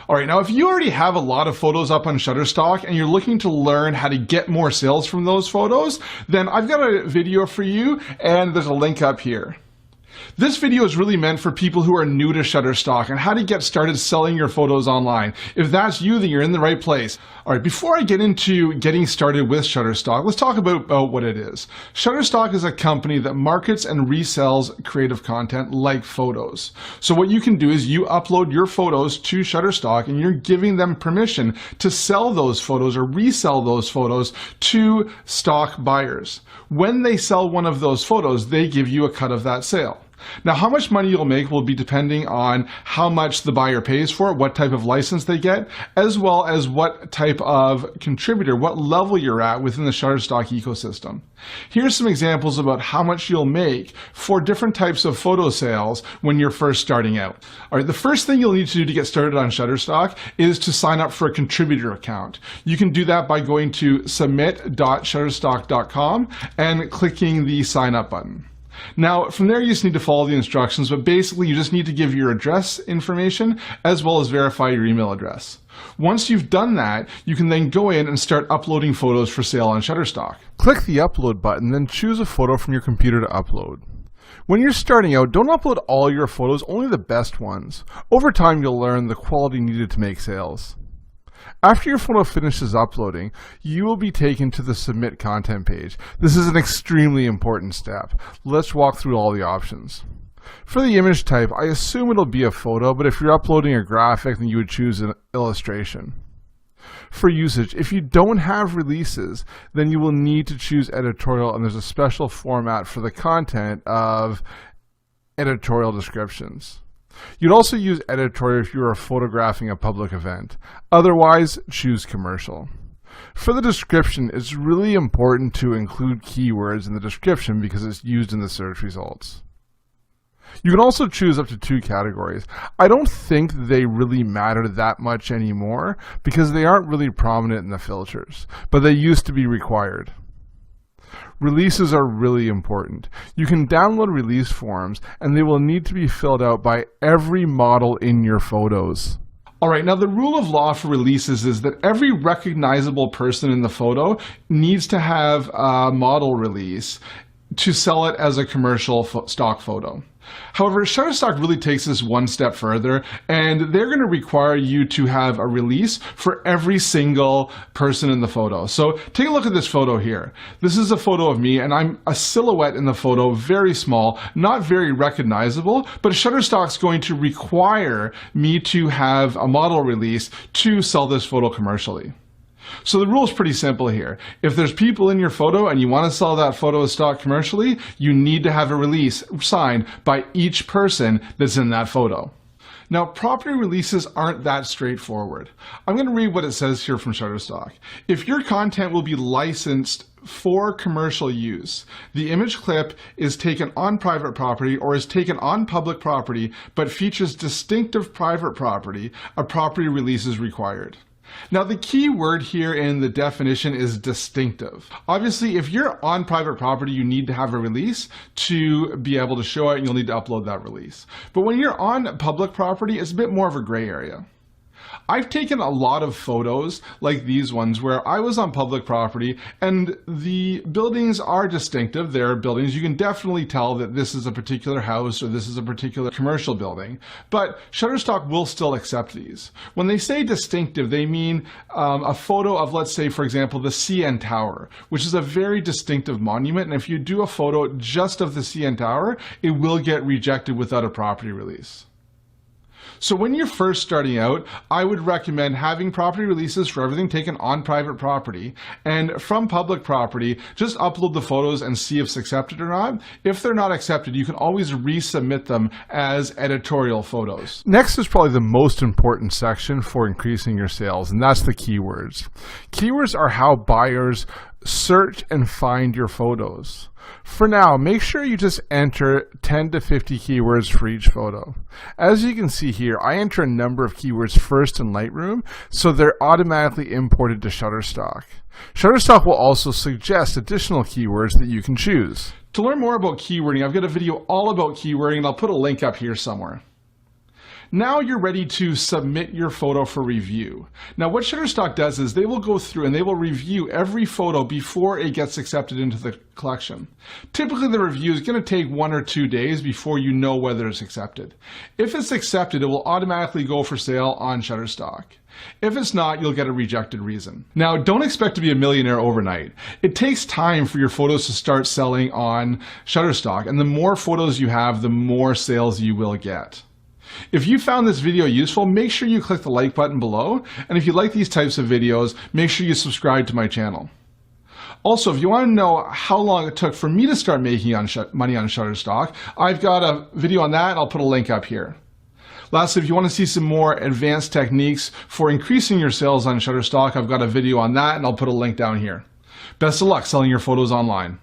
All right, now if you already have a lot of photos up on Shutterstock and you're looking to learn how to get more sales from those photos, then I've got a video for you and there's a link up here. This video is really meant for people who are new to Shutterstock and how to get started selling your photos online. If that's you, then you're in the right place. All right, before I get into getting started with Shutterstock, let's talk about what it is. Shutterstock is a company that markets and resells creative content like photos. So what you can do is you upload your photos to Shutterstock and you're giving them permission to sell those photos or resell those photos to stock buyers. When they sell one of those photos, they give you a cut of that sale. Now, how much money you'll make will be depending on how much the buyer pays for it, what type of license they get, as well as what type of contributor, what level you're at within the Shutterstock ecosystem. Here's some examples about how much you'll make for different types of photo sales when you're first starting out. All right, the first thing you'll need to do to get started on Shutterstock is to sign up for a contributor account. You can do that by going to submit.shutterstock.com and clicking the sign up button. Now, from there, you just need to follow the instructions, but basically you just need to give your address information as well as verify your email address. Once you've done that, you can then go in and start uploading photos for sale on Shutterstock. Click the upload button, then choose a photo from your computer to upload. When you're starting out, don't upload all your photos, only the best ones. Over time, you'll learn the quality needed to make sales. After your photo finishes uploading, you will be taken to the Submit Content page. This is an extremely important step. Let's walk through all the options. For the image type, I assume it'll be a photo, but if you're uploading a graphic, then you would choose an illustration. For usage, if you don't have releases, then you will need to choose editorial, and there's a special format for the content of editorial descriptions. You'd also use editorial if you are photographing a public event. Otherwise, choose commercial. For the description, it's really important to include keywords in the description because it's used in the search results. You can also choose up to 2 categories. I don't think they really matter that much anymore because they aren't really prominent in the filters, but they used to be required. Releases are really important. You can download release forms and they will need to be filled out by every model in your photos. All right, now the rule of law for releases is that every recognizable person in the photo needs to have a model release to sell it as a commercial stock photo. However, Shutterstock really takes this one step further, and they're going to require you to have a release for every single person in the photo. So take a look at this photo here. This is a photo of me, and I'm a silhouette in the photo, very small, not very recognizable, but Shutterstock's going to require me to have a model release to sell this photo commercially. So the rule is pretty simple here. If there's people in your photo and you want to sell that photo as stock commercially, you need to have a release signed by each person that's in that photo. Now, property releases aren't that straightforward. I'm going to read what it says here from Shutterstock. If your content will be licensed for commercial use, the image clip is taken on private property or is taken on public property but features distinctive private property, a property release is required. Now, the key word here in the definition is distinctive. Obviously, if you're on private property, you need to have a release to be able to show it, and you'll need to upload that release. But when you're on public property, it's a bit more of a gray area. I've taken a lot of photos like these ones where I was on public property and the buildings are distinctive. They're buildings. You can definitely tell that this is a particular house or this is a particular commercial building, but Shutterstock will still accept these. When they say distinctive, they mean a photo of, let's say, for example, the CN Tower, which is a very distinctive monument. And if you do a photo just of the CN Tower, it will get rejected without a property release. So when you're first starting out, I would recommend having property releases for everything taken on private property, and from public property, just upload the photos and see if it's accepted or not. If they're not accepted, you can always resubmit them as editorial photos. Next is probably the most important section for increasing your sales, and that's the keywords. Keywords are how buyers search and find your photos. For now, make sure you just enter 10 to 50 keywords for each photo. As you can see here, I enter a number of keywords first in Lightroom, so they're automatically imported to Shutterstock. Shutterstock will also suggest additional keywords that you can choose. To learn more about keywording, I've got a video all about keywording, and I'll put a link up here somewhere. Now you're ready to submit your photo for review. Now what Shutterstock does is they will go through and they will review every photo before it gets accepted into the collection. Typically the review is going to take 1 or 2 days before you know whether it's accepted. If it's accepted, it will automatically go for sale on Shutterstock. If it's not, you'll get a rejected reason. Now, don't expect to be a millionaire overnight. It takes time for your photos to start selling on Shutterstock, and the more photos you have, the more sales you will get. If you found this video useful, make sure you click the like button below, and if you like these types of videos, make sure you subscribe to my channel. Also, if you want to know how long it took for me to start making money on Shutterstock, I've got a video on that, and I'll put a link up here. Lastly, if you want to see some more advanced techniques for increasing your sales on Shutterstock, I've got a video on that, and I'll put a link down here. Best of luck selling your photos online.